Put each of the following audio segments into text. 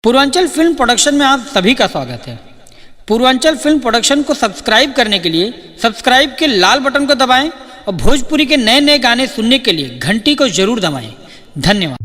Purvanchal film production में आप सभी का स्वागत है। पूर्वांचल फिल्म प्रोडक्शन को सब्सक्राइब करने के लिए सब्सक्राइब के लाल बटन को दबाएं और भोजपुरी के नए नए गाने सुनने के लिए घंटी को जरूर दबाएं। धन्यवाद।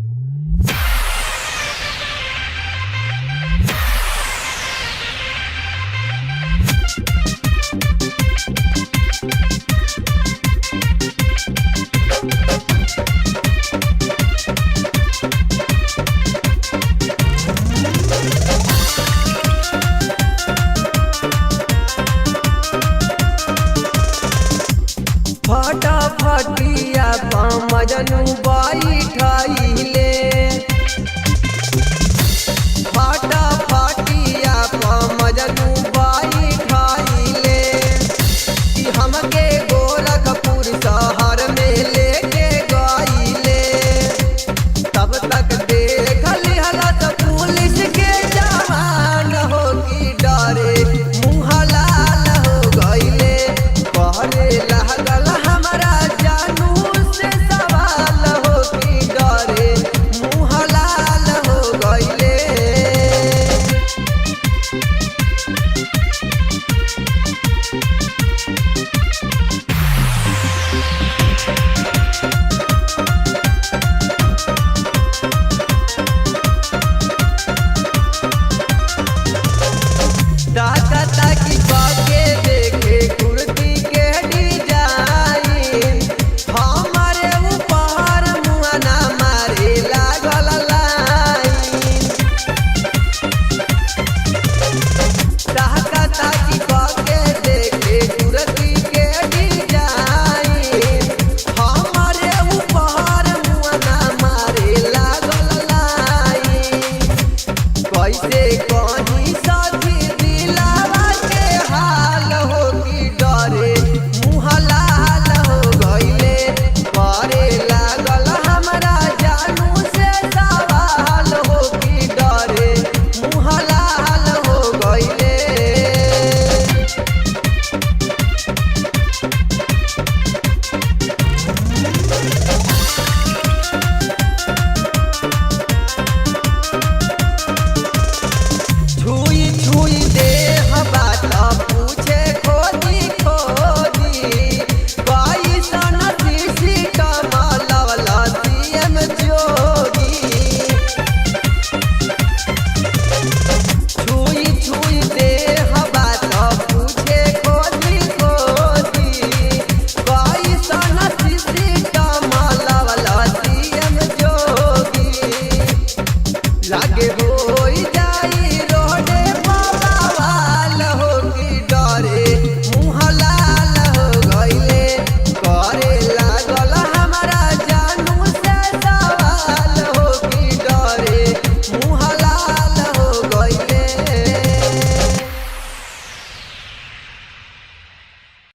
फटा फटिया मजनू बैठाइले फटा फटिया मजनू बैठाइले कि हमके गोरखपुर शहर में लेके गइले। तब तक देख लिहलत पुलिस के जवान हो कि डरे मुँह लाल हो गइले। कहले लागल हमरा जानू से सवाल हो कि डरे मुँह लाल हो गइले। दादा ताकि बाके देखे कुर्ती के डिजाइन हमारे ऊपर मुआना मारे लागल लाइन। दादा ताकि बाके देखे कुर्ती के डिजाइन हमारे ऊपर मुआना मारे लागल लाइन। कैसे कहीं साथी